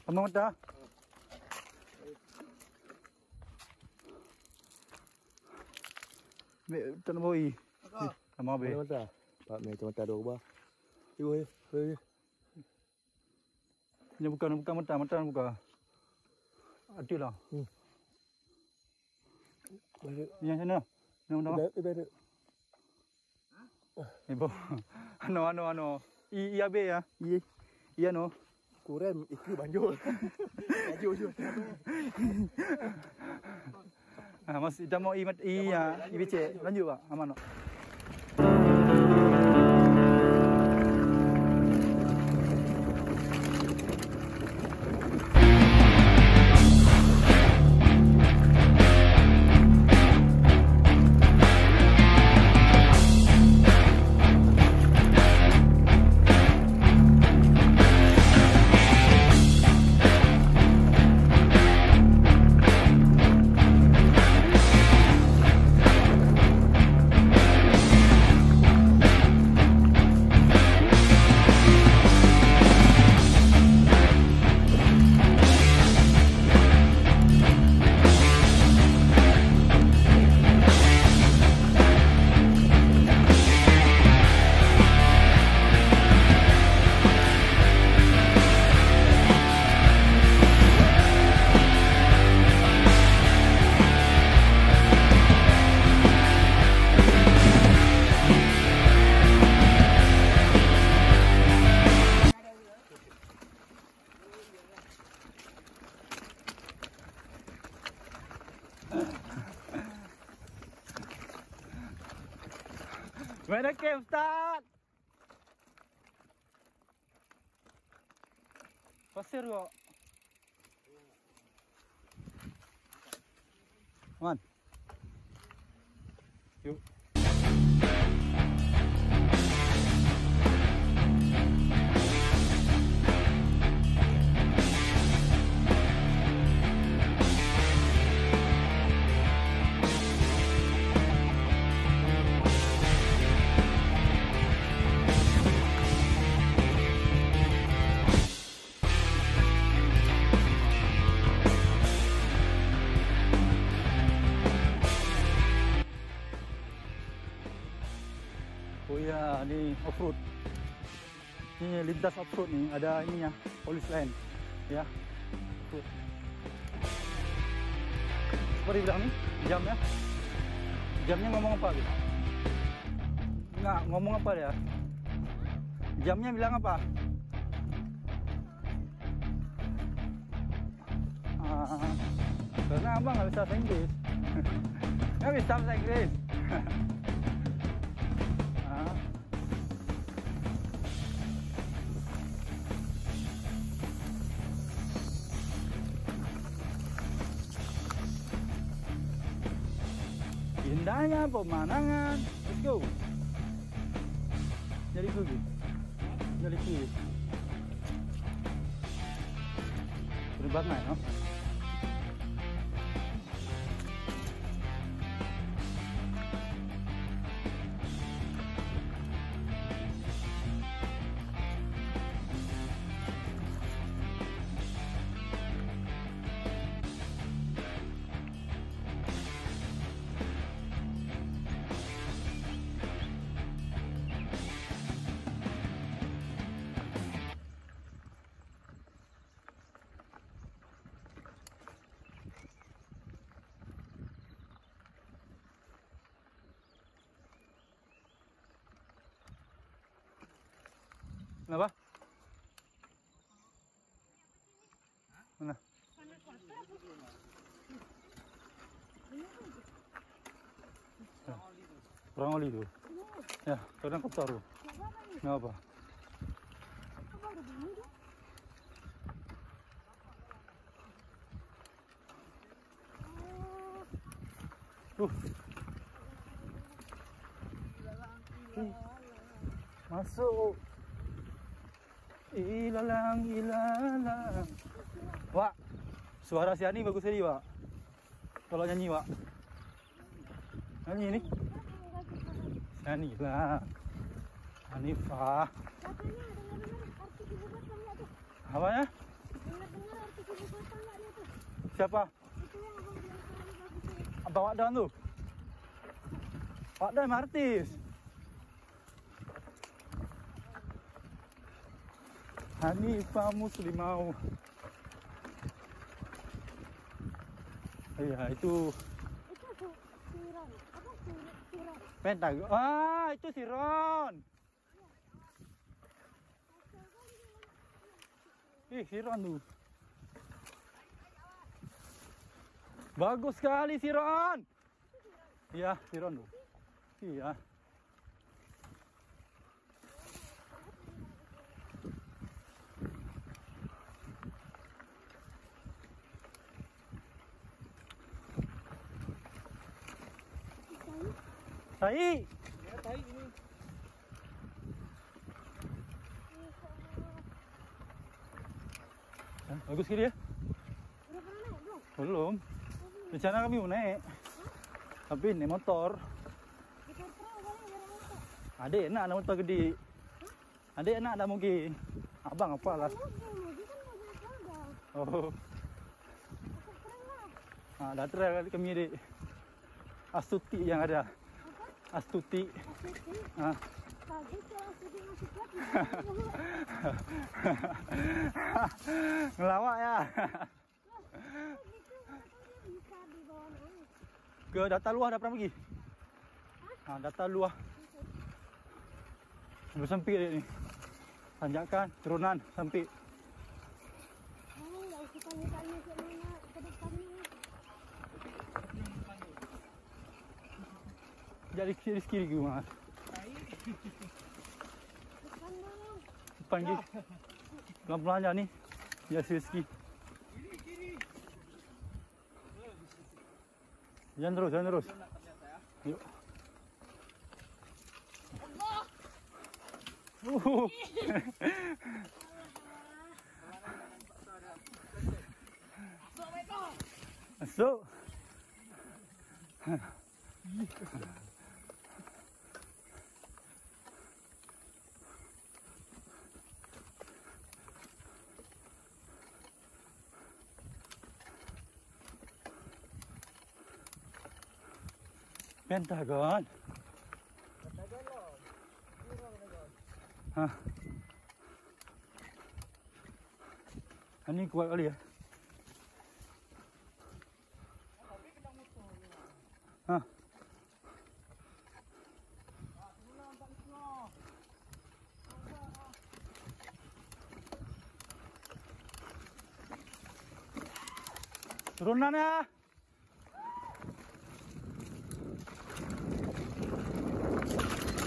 Amang dah. Mẹ tận bôi. Amang be. Pak mẹ cuma taruh bah. Ibu, Ini bukan mentah bukan. Adil lah. Yang sana. Nama. Ibu. Ano. Iya be ya. Iya no. Kurang ikut banjol. Banjol. Masih dah mau iya IBC lanjut pak aman no. Mana camp start? Pasir kok. Man. Yuk. Oh ya, ni off-road. Ni lintas off-road ni ada ininya, police line. Ya. Off-road. Seperti bilang ni, jamnya. Jamnya ngomong apa dia? Enggak, ngomong apa dia? Jamnya bilang apa? Karena abang nggak bisa bahasa Inggris. Nggak bisa bahasa Inggris. Indahnya pemandangan. Let's go. Jadi kulit. Bener banget, no? Kenapa? Mana? Perang oli tu. Ya, kadang kotor tu. Kenapa? Masuk. Ilalang, ilalang. Wak, suara si Ani bagus sekali, Wak. Kalau nyanyi, Wak. Nyanyi ni. Si Ani lah. Hanifah. Apa ya? Siapa? Abang Wak Dan tu. Wak Dan artis. Hanifah Muslimau. Iya, itu Siron. Apa Siron? Pentag. Ah, itu Siron. Siron tu. Bagus sekali Siron. Iya, Siron tu. Iya. Tai. Ya, tai ini. Bagus sekali ya. Udah pernah naik belum? Belum. Rencana kami mau naik. Tapi naik motor. Di Petra boleh motor. Adik nak ada motor gede. Adik nak ada moge. Abang apalah. Oh. Ah, dah try kami adik. Astuti yang ada. Astuti. Ah. Bagus kalau Astuti masih kuat. Ngelawak ya. Bisa di bawah naik. Ke data luar dah pernah pergi? Ah, data luar. Bersempit dia ni. Tanjakan, turunan, sempit. Oh, enggak usah tanya-tanya ke mana ke depan ni. Jadi kiri ke rumah. Depan dong. Depan lagi. Pelan-pelan aja ni. Biar sikit. Jalan terus, jalan terus. Yuk. Masuk. Pentagon. Hah. Ini kuat kali ya. Hah. Turunan ya.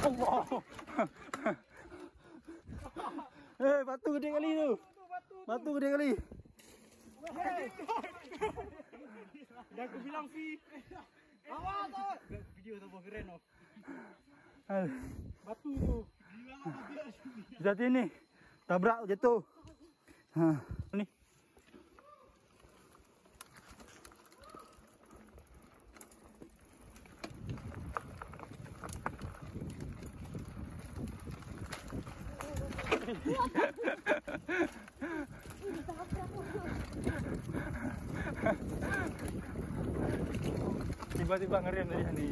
Allah. Batu gede kali tu. Batu gede kali. Dah aku bilang Si. Awak tu. Video tu buat keren oh. Batu tu. Jatuh ni. Tabrak jatuh. Ha, ni. Tiba-tiba ngerem tadi ni.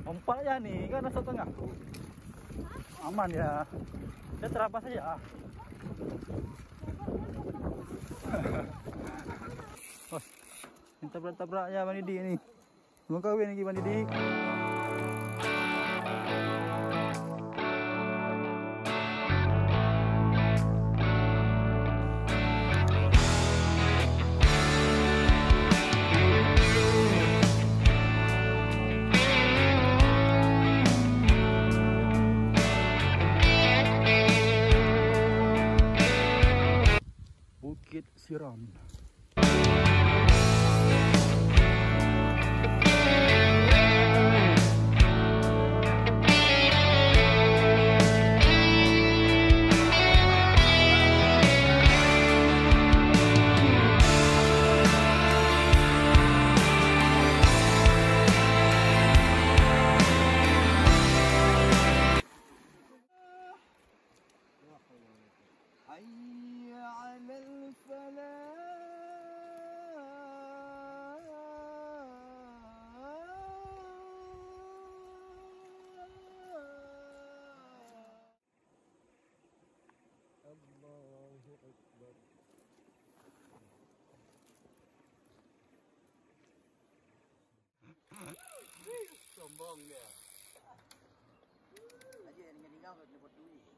Empat ya ni, kan rasa tengah. Aman ya. Saya terabas saja. Oh, ini tabrak-tabrak ya Bang Didi ni. Mau kahwin lagi Bang Didi. Sombong dia. Aja yang tinggal kau dapat duit.